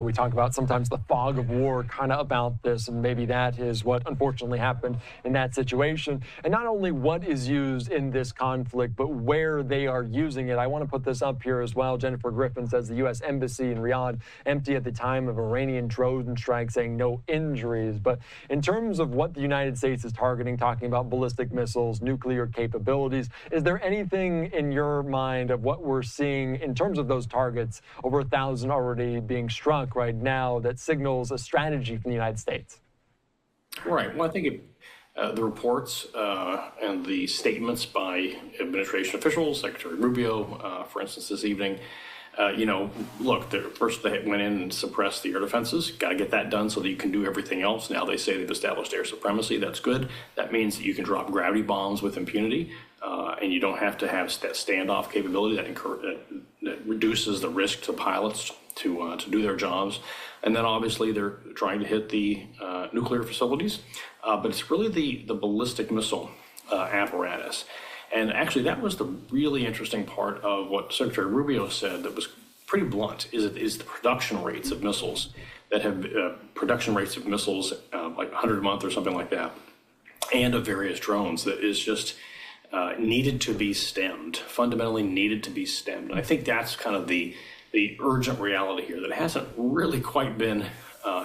We talk about sometimes the fog of war kind of about this, and maybe that is what unfortunately happened in that situation. And not only what is used in this conflict, but where they are using it. I want to put this up here as well. Jennifer Griffin says the U.S. Embassy in Riyadh empty at the time of Iranian drone strike, saying no injuries. But in terms of what the United States is targeting, talking about ballistic missiles, nuclear capabilities, is there anything in your mind of what we're seeing in terms of those targets, over 1,000 already being struck right now, that signals a strategy from the United States? Right. Well, I think the reports and the statements by administration officials, Secretary Rubio, for instance, this evening, look, first they went in and suppressed the air defenses. Got to get that done so that you can do everything else. Now they say they've established air supremacy. That's good. That means that you can drop gravity bombs with impunity, and you don't have to have that standoff capability that reduces the risk to pilots to do their jobs. And then obviously they're trying to hit the nuclear facilities, but it's really the ballistic missile apparatus. And actually that was the really interesting part of what Secretary Rubio said that was pretty blunt, is the production rates of missiles that have production rates of missiles like 100 a month or something like that, and of various drones that is just needed to be stemmed, fundamentally needed to be stemmed. And I think that's kind of the urgent reality here that hasn't really quite been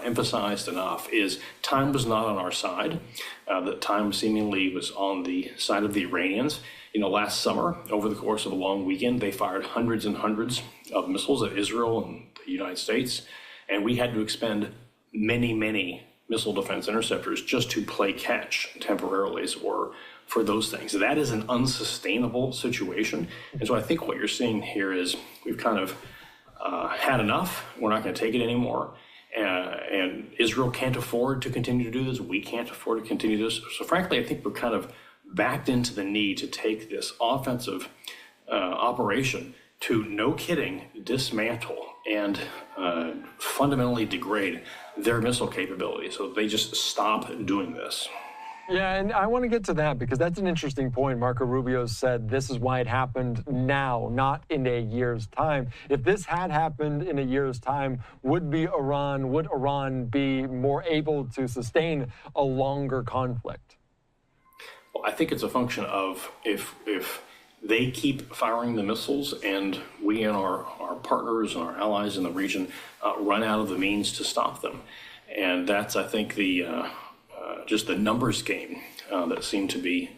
emphasized enough. Is time was not on our side. That time seemingly was on the side of the Iranians. Last summer, over the course of a long weekend, they fired hundreds and hundreds of missiles at Israel and the United States, and we had to expend many, many missile defense interceptors just to play catch temporarily, or for those things. That is an unsustainable situation. And so I think what you're seeing here is we've kind of had enough. We're not going to take it anymore. And Israel can't afford to continue to do this. We can't afford to continue this. So frankly, I think we're kind of backed into the need to take this offensive operation to, no kidding, dismantle and fundamentally degrade their missile capability. So they just stop doing this. Yeah, and I want to get to that because that's an interesting point. Marco Rubio said this is why it happened now, not in a year's time. If this had happened in a year's time, would Iran be more able to sustain a longer conflict? Well, I think it's a function of if they keep firing the missiles and we and our partners and our allies in the region run out of the means to stop them. And that's, I think, just the numbers game that seemed to be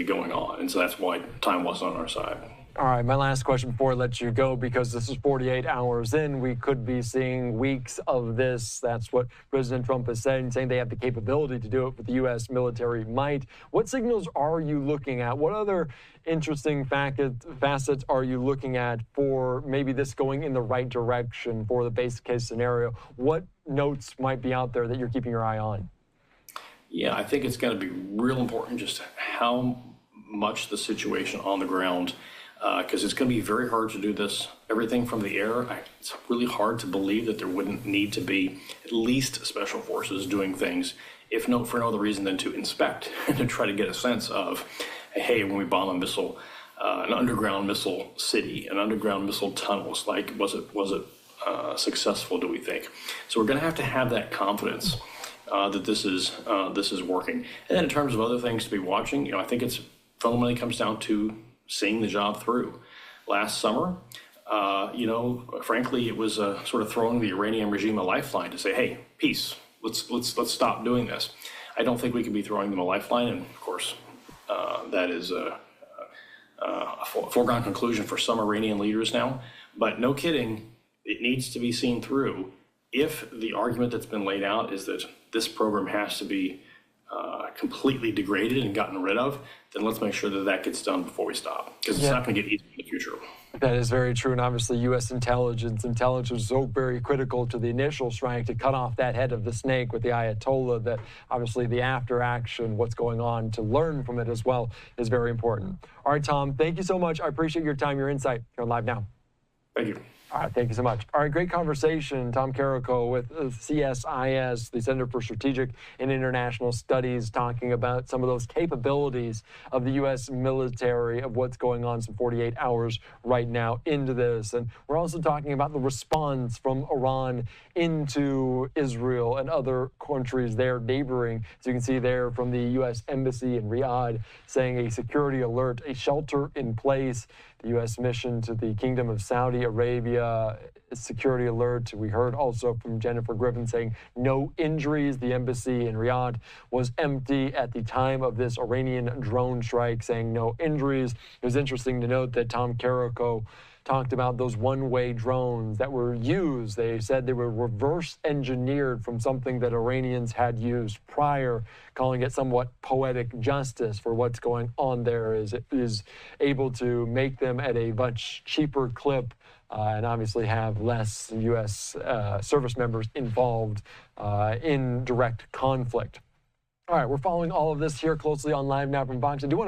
going on, and so that's why time wasn't on our side. All right, my last question before I let you go, because this is 48 hours in, we could be seeing weeks of this. That's what President Trump has said, saying they have the capability to do it with the U.S. military might. What signals are you looking at? What other interesting facets are you looking at for maybe this going in the right direction for the base case scenario? What notes might be out there that you're keeping your eye on? Yeah, I think it's going to be real important just how much the situation on the ground, because it's going to be very hard to do this, everything from the air. It's really hard to believe that there wouldn't need to be at least special forces doing things, if no, for no other reason than to inspect and to try to get a sense of, hey, when we bomb a missile, an underground missile city, an underground missile tunnels, like was it successful, do we think? So we're going to have that confidence that this is working. And then in terms of other things to be watching, I think it's fundamentally comes down to seeing the job through. Last summer, frankly, it was sort of throwing the Iranian regime a lifeline to say, hey, peace, let's stop doing this. I don't think we can be throwing them a lifeline, and of course, that is a foregone conclusion for some Iranian leaders now. But no kidding, it needs to be seen through. If the argument that's been laid out is that this program has to be completely degraded and gotten rid of, then let's make sure that gets done before we stop, because it's not going to get easier in the future. That is very true, and obviously U.S. intelligence is so very critical to the initial strike to cut off that head of the snake with the Ayatollah, that obviously the after action, what's going on, to learn from it as well, is very important. All right, Tom, thank you so much. I appreciate your time, your insight. You're on Live Now. Thank you. All right, thank you so much. All right, great conversation. Tom Carrico with CSIS, the Center for Strategic and International Studies, talking about some of those capabilities of the U.S. military, of what's going on some 48 hours right now into this. And we're also talking about the response from Iran into Israel and other countries there neighboring. As you can see there from the U.S. Embassy in Riyadh saying a security alert, a shelter in place. The U.S. mission to the Kingdom of Saudi Arabia, security alert. We heard also from Jennifer Griffin saying no injuries. The embassy in Riyadh was empty at the time of this Iranian drone strike, saying no injuries. It was interesting to note that Tom Carrico talked about those one-way drones that were used. They said they were reverse engineered from something that Iranians had used prior, calling it somewhat poetic justice for what's going on there. It is able to make them at a much cheaper clip and obviously have less U.S. Service members involved in direct conflict. All right, we're following all of this here closely on Live Now from Fox. I do want to